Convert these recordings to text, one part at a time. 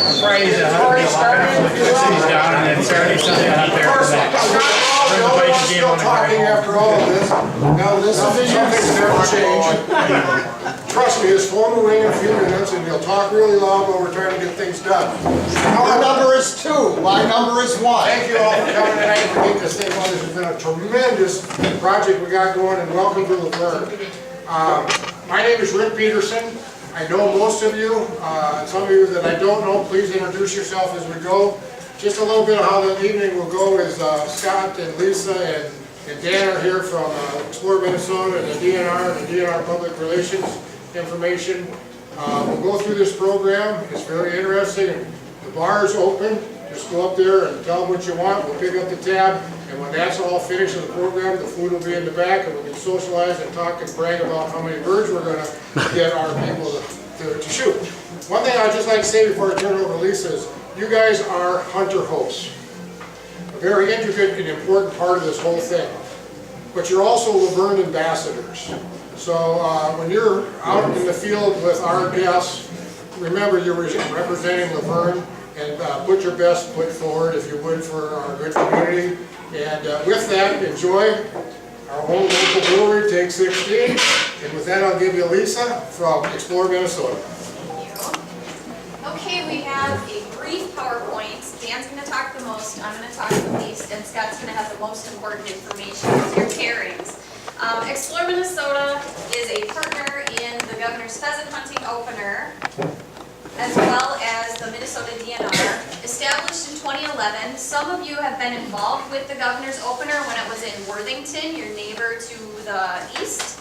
Friday's a city's down, and then Saturday, Sunday out there for that. Still talking after all of this. Now, this is something's never changed. Trust me, his phone will ring in a few minutes, and he'll talk really loud while we're trying to get things done. Our number is 2. My number is 1. Thank you all for coming tonight for getting this thing on. This has been a tremendous project we got going, and welcome to Luverne. My name is Rick Peterson. I know most of you. Some of you that I don't know, please introduce yourself as we go. Just a little bit of how the evening will go is Scott and Lisa and Dan are here from Explore Minnesota and the DNR Public Relations information. We'll go through this program. It's very interesting. The bar is open. Just go up there and tell them what you want. We'll pick up the tab, and when that's all finished in the program, the food will be in the back, and we can socialize and talk and brag about how many birds we're going to get our people to shoot. One thing I'd just like to say before I turn it over to Lisa is you guys are hunter hosts. A very intricate and important part of this whole thing. But you're also Luverne ambassadors. So when you're out in the field with our guests, remember you're representing Luverne, and put your best foot forward, if you would, for our good community. And with that, enjoy our home local brewery, Take 16. And with that, I'll give you Lisa from Explore Minnesota. Okay, we have a brief PowerPoint. Dan's going to talk the most, I'm going to talk the least, and Scott's going to have the most important information, your pairings. Explore Minnesota is a partner in the Governor's Pheasant Hunting Opener, as well as the Minnesota DNR. Established in 2011, some of you have been involved with the Governor's Opener when it was in Worthington, your neighbor to the east.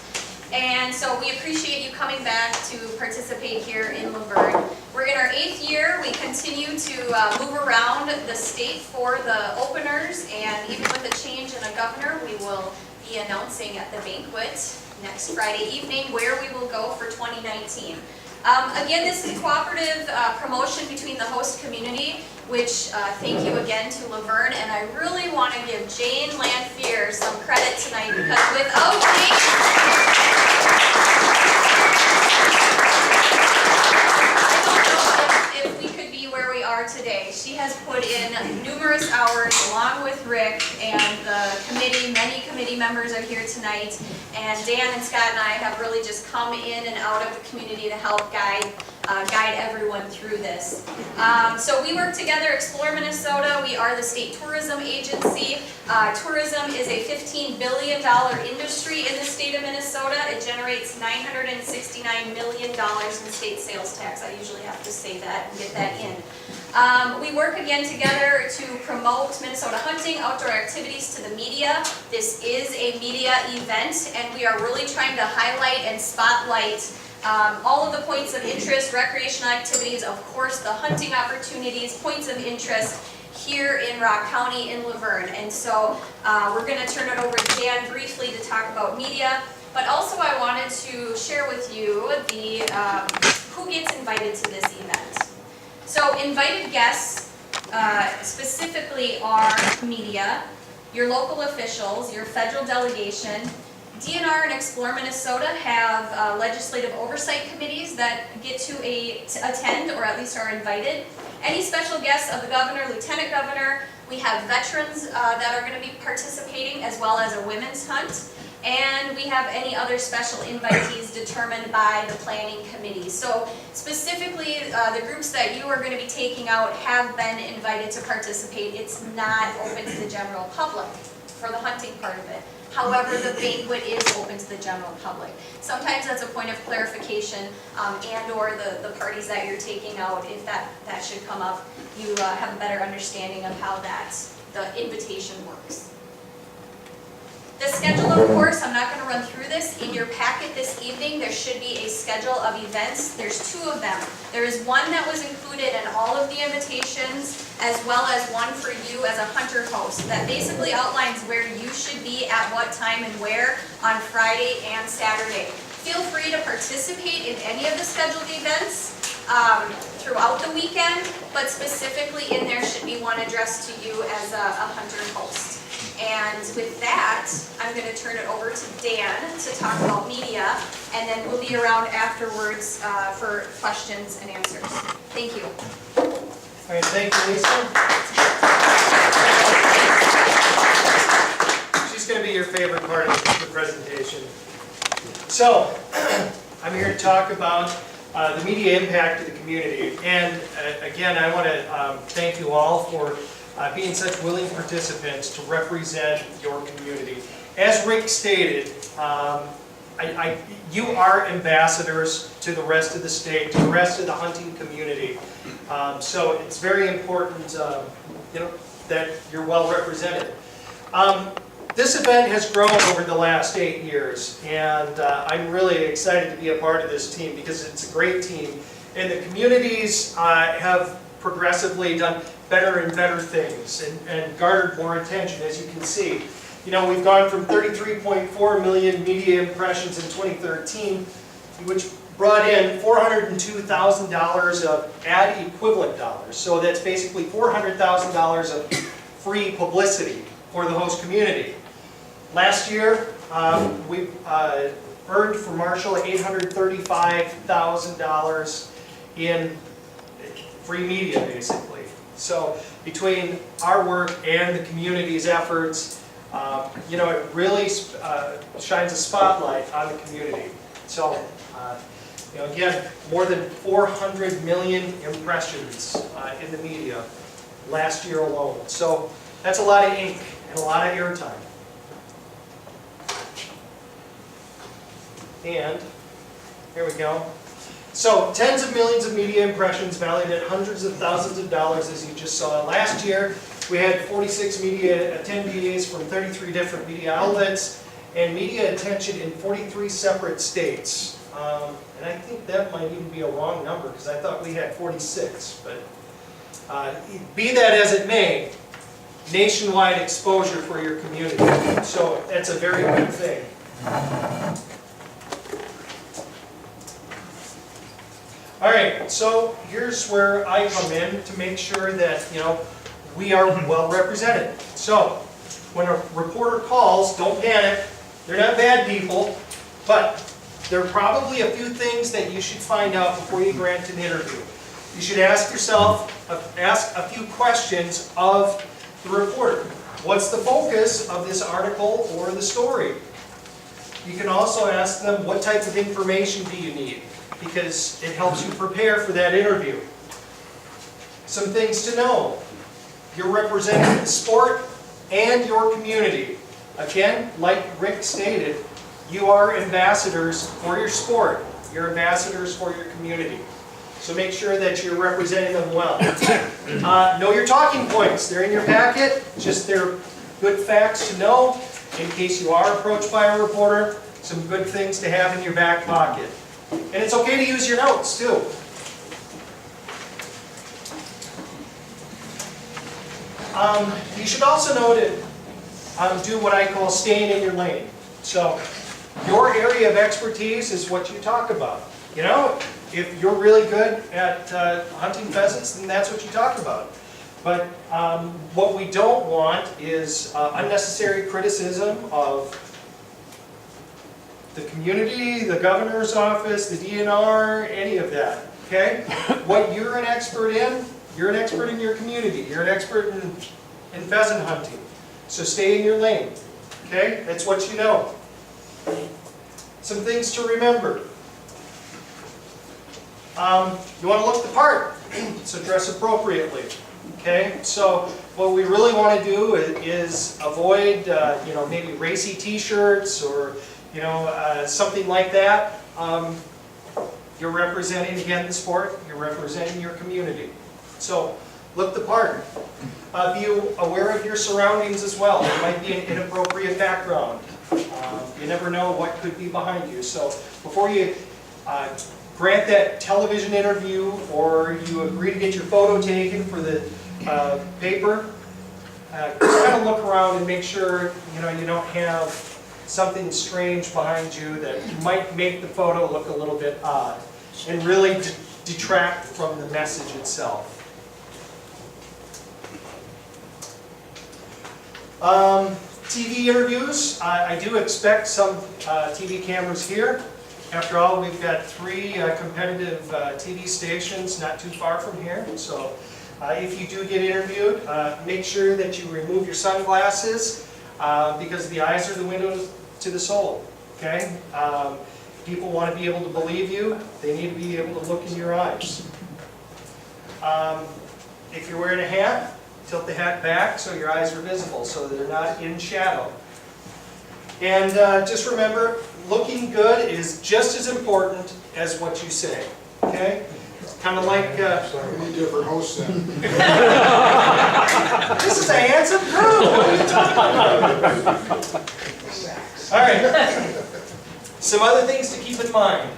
And so we appreciate you coming back to participate here in Luverne. We're in our 8th year. We continue to move around the state for the openers, and even with a change in a governor, we will be announcing at the banquet next Friday evening where we will go for 2019. Again, this is a cooperative promotion between the host community, which thank you again to Luverne, and I really want to give Jane Lanphier some credit tonight, because without Jane, I don't know if we could be where we are today. She has put in numerous hours along with Rick and the committee. Many committee members are here tonight, and Dan and Scott and I have really just come in and out of the community to help guide everyone through this. So we work together, Explore Minnesota. We are the state tourism agency. Tourism is a $15 billion industry in the state of Minnesota. It generates $969 million in state sales tax. I usually have to say that and get that in. We work again together to promote Minnesota hunting, outdoor activities to the media. This is a media event, and we are really trying to highlight and spotlight all of the points of interest, recreational activities, of course the hunting opportunities, points of interest here in Rock County in Luverne. And so we're going to turn it over to Dan briefly to talk about media, but also I wanted to share with you the who gets invited to this event. So invited guests specifically are media, your local officials, your federal delegation. DNR and Explore Minnesota have legislative oversight committees that get to attend, or at least are invited. Any special guests of the governor, lieutenant governor. We have veterans that are going to be participating, as well as a women's hunt. And we have any other special invitees determined by the planning committee. So specifically, the groups that you are going to be taking out have been invited to participate. It's not open to the general public for the hunting part of it. However, the banquet is open to the general public. Sometimes that's a point of clarification, and or the parties that you're taking out, if that should come up, you have a better understanding of how the invitation works. The schedule, of course, I'm not going to run through this. In your packet this evening, there should be a schedule of events. There's 2 of them. There is one that was included in all of the invitations, as well as one for you as a hunter host that basically outlines where you should be at what time and where on Friday and Saturday. Feel free to participate in any of the scheduled events throughout the weekend, but specifically in there should be one addressed to you as a hunter host. And with that, I'm going to turn it over to Dan to talk about media, and then we'll be around afterwards for questions and answers. Thank you. All right, thank you, Lisa. She's going to be your favorite part of the presentation. So, I'm here to talk about the media impact of the community. And again, I want to thank you all for being such willing participants to represent your community. As Rick stated, you are ambassadors to the rest of the state, to the rest of the hunting community. So it's very important, that you're well represented. This event has grown over the last 8 years, and I'm really excited to be a part of this team because it's a great team. And the communities have progressively done better and better things and garnered more attention, as you can see. You know, we've gone from 33.4 million media impressions in 2013, which brought in $402,000 of ad equivalent dollars. So that's basically $400,000 of free publicity for the host community. Last year, we earned for Marshall $835,000 in free media, basically. So between our work and the community's efforts, it really shines a spotlight on the community. So, again, more than 400 million impressions in the media last year alone. So that's a lot of ink and a lot of airtime. And here we go. So tens of millions of media impressions valued at hundreds of thousands of dollars, as you just saw. Last year, we had 46 media attendees from 33 different media outlets and media attention in 43 separate states. And I think that might even be a wrong number because I thought we had 46. But be that as it may, nationwide exposure for your community. So that's a very good thing. All right, so here's where I come in to make sure that, we are well represented. So, when a reporter calls, don't panic. They're not bad people, but there are probably a few things that you should find out before you grant an interview. You should ask a few questions of the reporter. What's the focus of this article or the story? You can also ask them, what type of information do you need? Because it helps you prepare for that interview. Some things to know. You're representing the sport and your community. Again, like Rick stated, you are ambassadors for your sport. You're ambassadors for your community. So make sure that you're representing them well. Know your talking points. They're in your packet. Just they're good facts to know in case you are approached by a reporter. Some good things to have in your back pocket. And it's okay to use your notes, too. You should also know to do what I call staying in your lane. So, your area of expertise is what you talk about. If you're really good at hunting pheasants, then that's what you talk about. But what we don't want is unnecessary criticism of the community, the governor's office, the DNR, any of that, okay? What you're an expert in, you're an expert in your community. You're an expert in pheasant hunting. So stay in your lane, okay? That's what you know. Some things to remember. You want to look the part, so dress appropriately, okay? So what we really want to do is avoid, maybe racy t-shirts or something like that. You're representing, again, the sport. You're representing your community. So, look the part. Be aware of your surroundings as well. There might be an inappropriate background. You never know what could be behind you. So, before you grant that television interview or you agree to get your photo taken for the paper, just kind of look around and make sure you don't have something strange behind you that might make the photo look a little bit odd and really detract from the message itself. TV interviews, I do expect some TV cameras here. After all, we've got 3 competitive TV stations not too far from here, so If you do get interviewed, make sure that you remove your sunglasses because the eyes are the windows to the soul, okay? People want to be able to believe you. They need to be able to look in your eyes. If you're wearing a hat, tilt the hat back so your eyes are visible, so that they're not in shadow. And just remember, looking good is just as important as what you say, okay? It's kind of like... We need different hosts then. This is a handsome crew! What are you talking about? All right. Some other things to keep in mind.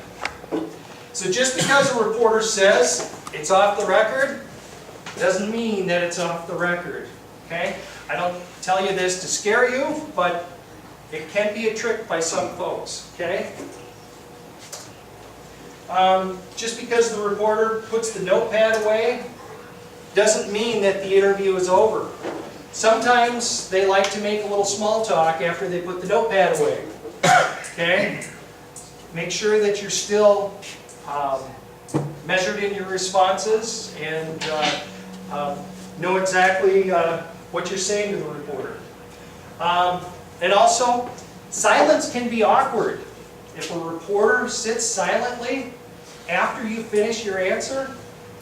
So just because a reporter says it's off the record, doesn't mean that it's off the record, okay? I don't tell you this to scare you, but it can be a trick by some folks, okay? Just because the reporter puts the notepad away doesn't mean that the interview is over. Sometimes they like to make a little small talk after they put the notepad away, okay? Make sure that you're still measured in your responses and know exactly what you're saying to the reporter. And also, silence can be awkward. If a reporter sits silently after you finish your answer,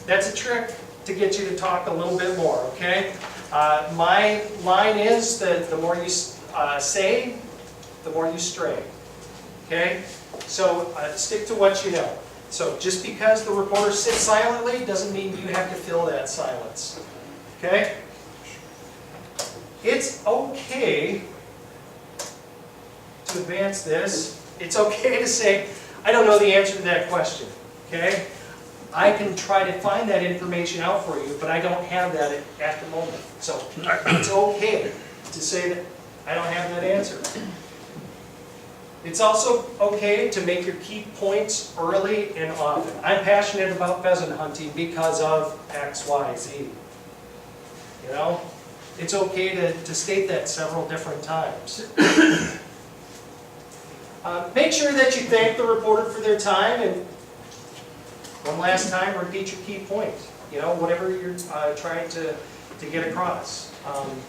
that's a trick to get you to talk a little bit more, okay? My line is that the more you say, the more you stray, okay? So stick to what you know. So just because the reporter sits silently doesn't mean you have to fill that silence, okay? It's okay to advance this. It's okay to say, I don't know the answer to that question, okay? I can try to find that information out for you, but I don't have that at the moment. So it's okay to say that I don't have that answer. It's also okay to make your key points early and often. I'm passionate about pheasant hunting because of X, Y, Z. You know? It's okay to state that several different times. Make sure that you thank the reporter for their time, and one last time, repeat your key point. You know, whatever you're trying to get across.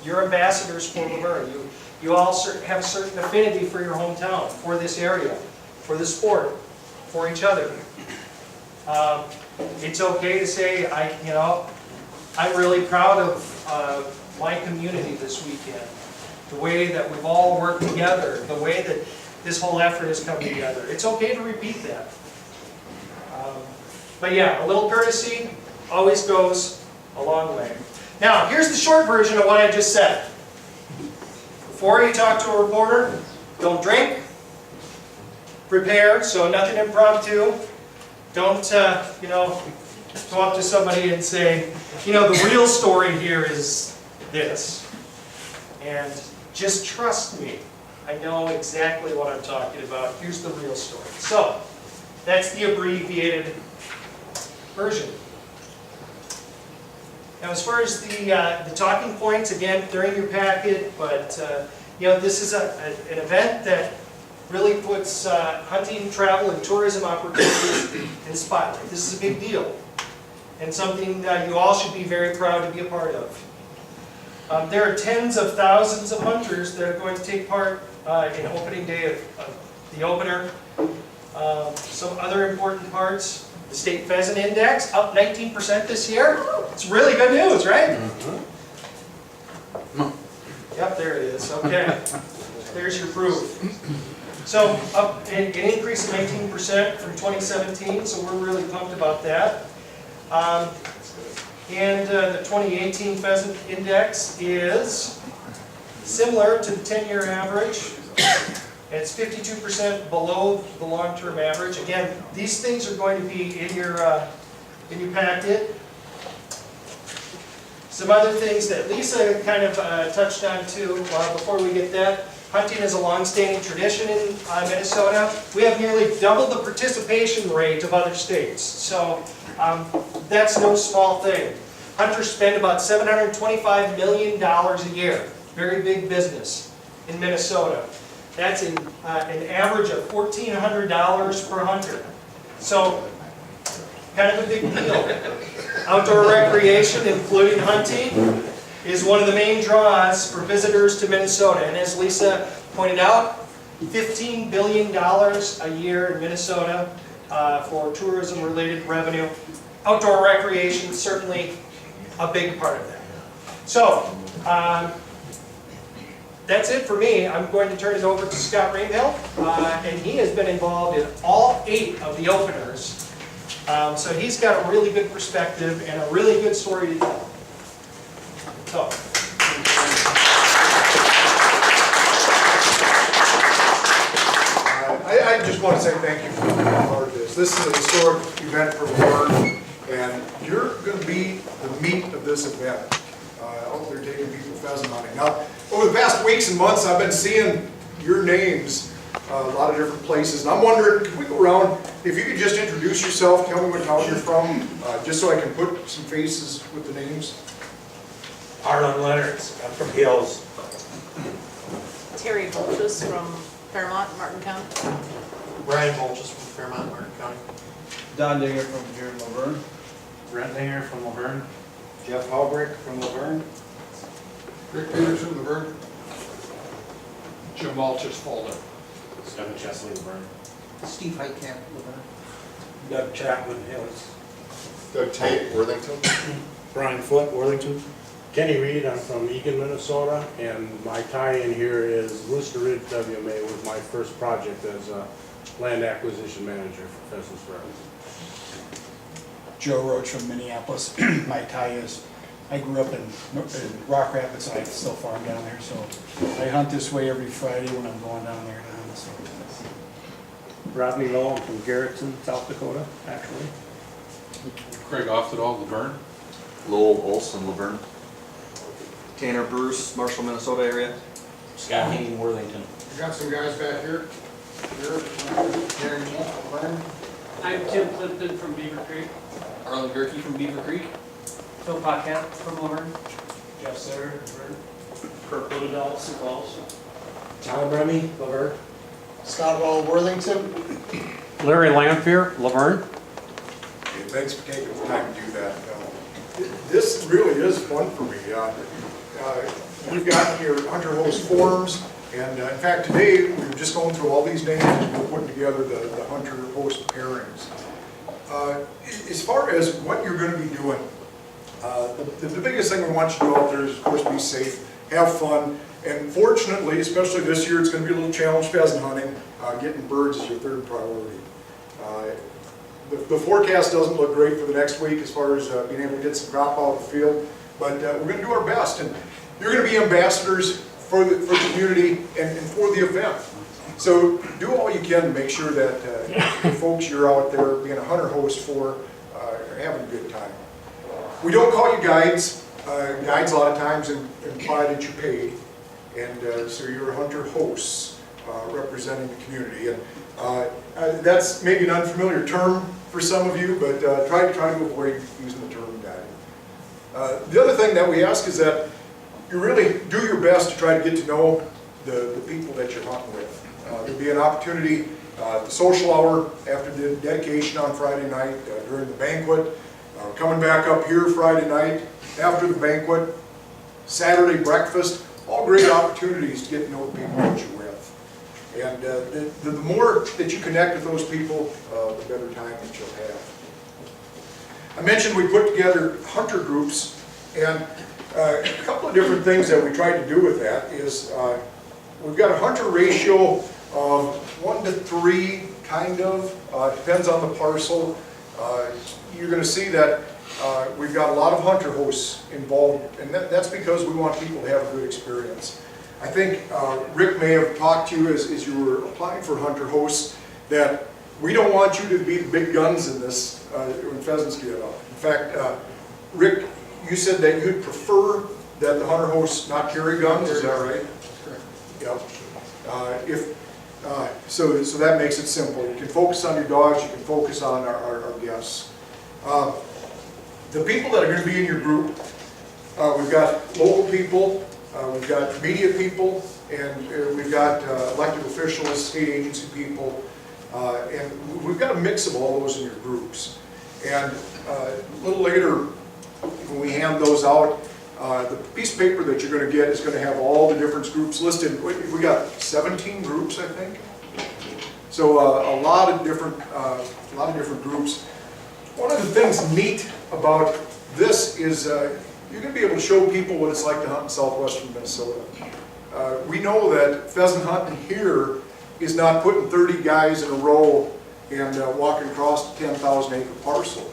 You're ambassadors for Luverne. You all have a certain affinity for your hometown, for this area, for the sport, for each other. It's okay to say, I'm really proud of my community this weekend. The way that we've all worked together, the way that this whole effort has come together. It's okay to repeat that. But yeah, a little courtesy always goes a long way. Now, here's the short version of what I just said. Before you talk to a reporter, don't drink. Prepare, so nothing impromptu. Don't, go up to somebody and say, the real story here is this. And just trust me. I know exactly what I'm talking about. Here's the real story. So, that's the abbreviated version. Now, as far as the talking points, again, they're in your packet, but this is an event that really puts hunting, travel, and tourism opportunities in the spotlight. This is a big deal, and something that you all should be very proud to be a part of. There are tens of thousands of hunters that are going to take part in opening day of the opener. Some other important parts. The State Pheasant Index, up 19% this year. It's really good news, right? Yep, there it is. Okay. There's your proof. So, up an increase of 19% from 2017, so we're really pumped about that. And the 2018 Pheasant Index is similar to the 10-year average. And it's 52% below the long-term average. Again, these things are going to be in your packet. Some other things that Lisa kind of touched on too before we get that. Hunting is a long-standing tradition in Minnesota. We have nearly double the participation rate of other states. So that's no small thing. Hunters spend about $725 million a year. Very big business in Minnesota. That's an average of $1,400 per hunter. So kind of a big deal. Outdoor recreation, including hunting, is one of the main draws for visitors to Minnesota. And as Lisa pointed out, $15 billion a year in Minnesota for tourism-related revenue. Outdoor recreation is certainly a big part of that. So, that's it for me. I'm going to turn it over to Scott Rainhill, and he has been involved in all 8 of the openers. So he's got a really good perspective and a really good story to tell. So. I just want to say thank you for being a part of this. This is a historic event for Luverne, and you're going to be the meat of this event. Out there taking people pheasant hunting. Now, over the past weeks and months, I've been seeing your names a lot of different places, and I'm wondering, can we go around, if you could just introduce yourself, tell me what town you're from, just so I can put some faces with the names. Arlen Leonards, I'm from Hills. Terry Volchus from Fairmont, Martin County. Brian Volchus from Fairmont, Martin County. Don Dinger from here in Luverne. Brent Dinger from Luverne. Jeff Halbrick from Luverne. Rick Peterson, Luverne. Jim Walters, Folder. Stephen Chesley, Luverne. Steve Heitkamp, Luverne. Doug Chapman, Hills. Doug Tate, Worthington. Brian Foote, Worthington. Kenny Reed, I'm from Eagan, Minnesota, and my tie-in here is Rooster Ridge WMA was my first project as a land acquisition manager for Pheasants Farms. Joe Roach from Minneapolis. My tie is, I grew up in Rock Rapids, I still farm down there, so I hunt this way every Friday when I'm going down there to hunt. So. Rodney Lowe, I'm from Garrettson, South Dakota, actually. Craig Oftedal, Luverne. Lowell Olson, Luverne. Tanner Bruce, Marshall, Minnesota area. Scott Hayden, Worthington. We got some guys back here. Darren Jeff, Luverne. I'm Tim Clifton from Beaver Creek. Arlen Gerke from Beaver Creek. Phil Paquette from Luverne. Jeff Sutter, Luverne. Kirk Liddell, Sioux Falls. Tom Remy, Luverne. Scott Wall, Worthington. Larry Lamphere, Luverne. And thanks for taking the time to do that. This really is fun for me. We've got here Hunter Host forums, and in fact today we were just going through all these names and we're putting together the Hunter Host pairings. As far as what you're going to be doing, the biggest thing we want you to do out there is, of course, be safe, have fun, and fortunately, especially this year, it's going to be a little challenge pheasant hunting. Getting birds is your third priority. The forecast doesn't look great for the next week as far as being able to get some crop out of the field, but we're going to do our best, and you're going to be ambassadors for the community and for the event. So do all you can to make sure that the folks you're out there being a hunter host for are having a good time. We don't call you guides. Guides a lot of times imply that you're paid, and so you're hunter hosts representing the community. And that's maybe an unfamiliar term for some of you, but try to avoid using the term guide. The other thing that we ask is that you really do your best to try to get to know the people that you're hunting with. There'll be an opportunity at the social hour after the dedication on Friday night, during the banquet, coming back up here Friday night after the banquet, Saturday breakfast, all great opportunities to get to know the people that you're with. And the more that you connect with those people, the better time that you'll have. I mentioned we put together hunter groups, and a couple of different things that we tried to do with that is we've got a hunter ratio of 1 to 3, kind of, depends on the parcel. You're going to see that we've got a lot of hunter hosts involved, and that's because we want people to have a good experience. I think Rick may have talked to you as you were applying for hunter hosts that we don't want you to be the big guns in this when pheasants get up. In fact, Rick, you said that you'd prefer that the hunter hosts not carry guns, is that right? Yep. So that makes it simple. You can focus on your dogs, you can focus on our guests. The people that are going to be in your group, we've got local people, we've got media people, and we've got elected officials, state agency people, and we've got a mix of all those in your groups. And a little later, when we hand those out, the piece of paper that you're going to get is going to have all the different groups listed. We got 17 groups, I think. So a lot of different groups. One of the things neat about this is you're going to be able to show people what it's like to hunt in southwestern Minnesota. We know that pheasant hunting here is not putting 30 guys in a row and walking across a 10,000 acre parcel.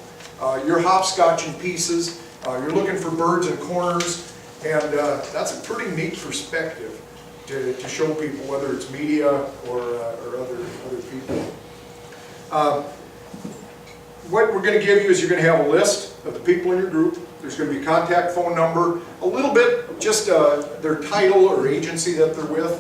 You're hopscotching pieces, you're looking for birds in corners, and that's a pretty neat perspective to show people, whether it's media or other people. What we're going to give you is you're going to have a list of the people in your group. There's going to be a contact phone number, a little bit just their title or agency that they're with,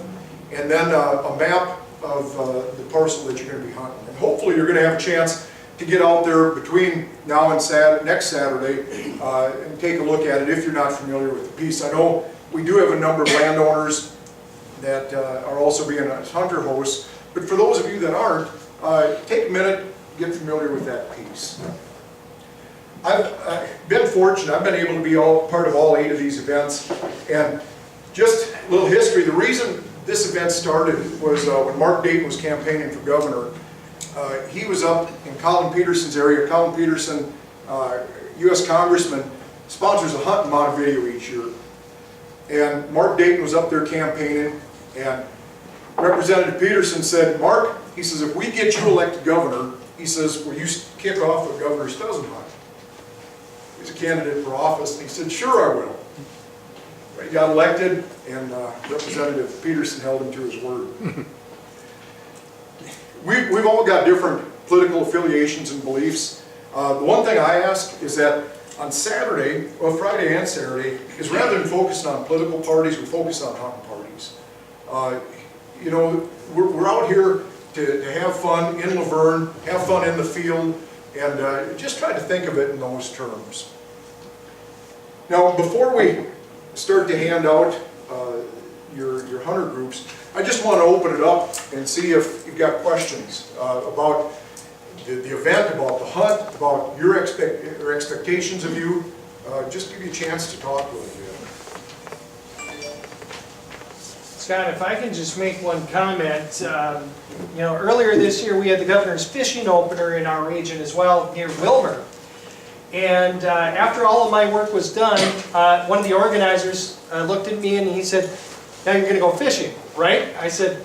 and then a map of the parcel that you're going to be hunting. And hopefully you're going to have a chance to get out there between now and next Saturday and take a look at it if you're not familiar with the piece. I know we do have a number of landowners that are also being hunter hosts, but for those of you that aren't, take a minute, get familiar with that piece. I've been fortunate. I've been able to be part of all 8 of these events. And just a little history, the reason this event started was when Mark Dayton was campaigning for governor. He was up in Colin Peterson's area. Colin Peterson, U.S. Congressman, sponsors a hunt in Montevideo each year. And Mark Dayton was up there campaigning, and Representative Peterson said, Mark, he says, if we get you elected governor, he says, will you kick off the governor's pheasant hunt? He's a candidate for office, and he said, sure I will. But he got elected, and Representative Peterson held him to his word. We've all got different political affiliations and beliefs. The one thing I ask is that on Saturday, well, Friday and Saturday, is rather than focusing on political parties, we focus on hunting parties. You know, we're out here to have fun in Luverne, have fun in the field, and just try to think of it in those terms. Now, before we start to hand out your hunter groups, I just want to open it up and see if you've got questions about the event, about the hunt, about your expectations of you. Just give you a chance to talk a little bit. Scott, if I can just make one comment. You know, earlier this year we had the governor's fishing opener in our region as well, near Wilmer. And after all of my work was done, one of the organizers looked at me and he said, now you're going to go fishing, right? I said,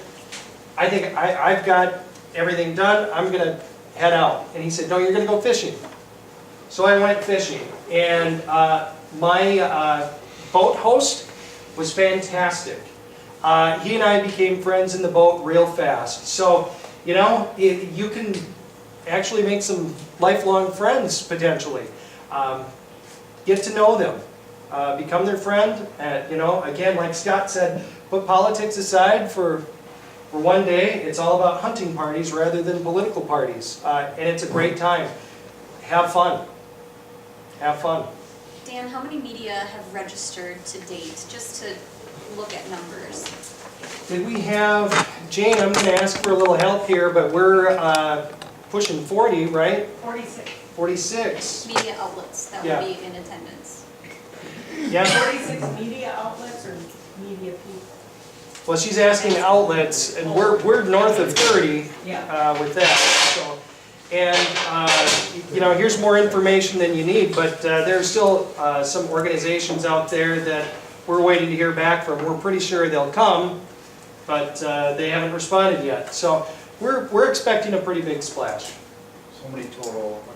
I think I've got everything done, I'm going to head out. And he said, no, you're going to go fishing. So I went fishing, and my boat host was fantastic. He and I became friends in the boat real fast. So, you know, you can actually make some lifelong friends, potentially. Get to know them. Become their friend. You know, again, like Scott said, put politics aside for one day. It's all about hunting parties rather than political parties. And it's a great time. Have fun. Have fun. Dan, how many media have registered to date, just to look at numbers? Did we have, Jane, I'm going to ask for a little help here, but we're pushing 40, right? 46. 46. Media outlets that Yeah. would be in attendance. Yeah. 46 media outlets or media people? Well, she's asking outlets, and we're north of 30 Yeah. with that. So, and you know, here's more information than you need, but there's still some organizations out there that we're waiting to hear back from. We're pretty sure they'll come, but they haven't responded yet. So we're expecting a pretty big splash. So many total hunters.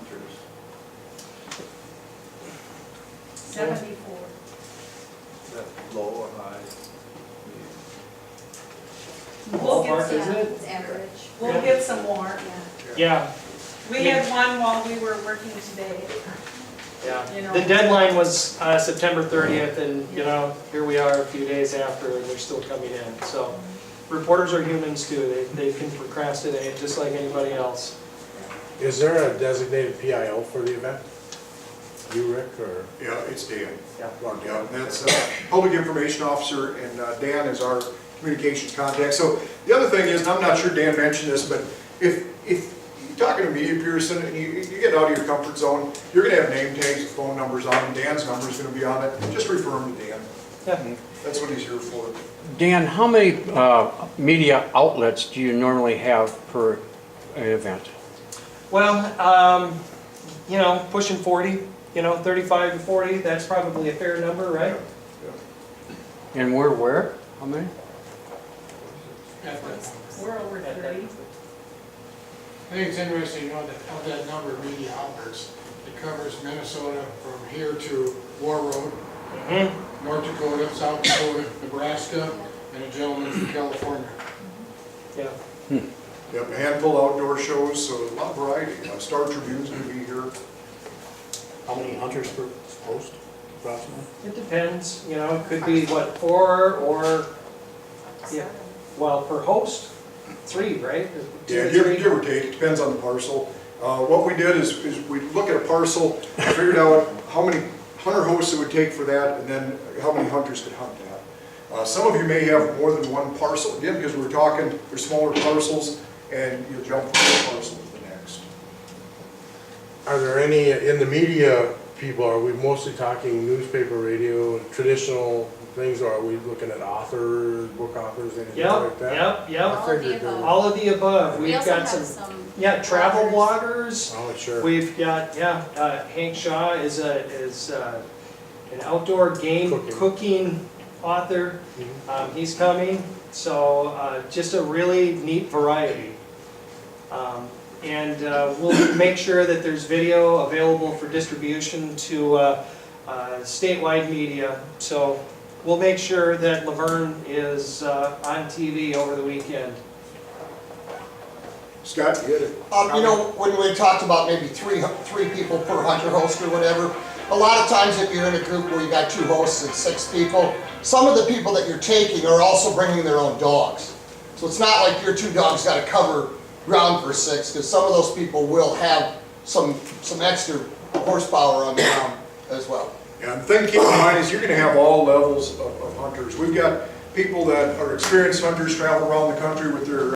74. Low or high? We'll get Ballpark, is some, it? It's average. we'll get some more. Yeah, We had one while we were working today. yeah. You know. The deadline was September 30th, and you know, here we are a few days after, and they're still coming in. So reporters are humans too. They can procrastinate just like anybody else. Is there a designated PIO for the event? You, Rick, or? Yeah, it's Dan. Yeah. Yeah, that's Public Information Officer, and Dan is our communications contact. So the other thing is, and I'm not sure Dan mentioned this, but if you talking to me, Pearson, and you get out of your comfort zone, you're gonna have name tags with phone numbers on them, Dan's number is gonna be on it, just refer him to Dan. Yeah. That's what he's here for. Dan, how many media outlets do you normally have per event? Well, you know, pushing 40, you know, 35 to 40, that's probably a fair number, right? And we're where? How many? We're over 30. I think it's interesting, you know, that of that number of media outlets, it covers Minnesota from here to War Road, North Dakota, South Dakota, Nebraska, and a gentleman from California. Yeah. Yep, a handful of outdoor shows, so a lot of variety. Star Tribune's gonna be here. How many hunters per host approximately? It depends, you know, it could be what, 4 or, yeah, well, per host, 3, right? 2 Yeah, or give 3. give or take, it depends on the parcel. What we did is we look at a parcel, figured out how many hunter hosts it would take for that, and then how many hunters could hunt that. Some of you may have more than one parcel, again, because we're talking, they're smaller parcels, and you jump from one parcel to the next. Are there any, in the media people, are we mostly talking newspaper, radio, traditional things, or are we looking at authors, book authors, anything like that? Yep. All of the above. All of the above. We We've also got have some, some yeah, travel bloggers. bloggers. Oh, sure. We've got, Hank Shaw is an outdoor game cooking author. He's coming, so just a really neat variety. And we'll make sure that there's video available for distribution to statewide media. So we'll make sure that Luverne is on TV over the weekend. Scott, you hit it. You know, when we talked about maybe three people per hunter host or whatever, a lot of times if you're in a group where you got 2 hosts and 6 people, some of the people that you're taking are also bringing their own dogs. So it's not like your 2 dogs got to cover ground for 6, because some of those people will have some extra horsepower on the ground as well. Yeah, and the thing to keep in mind is you're gonna have all levels of hunters. We've got people that are experienced hunters travel around the country with their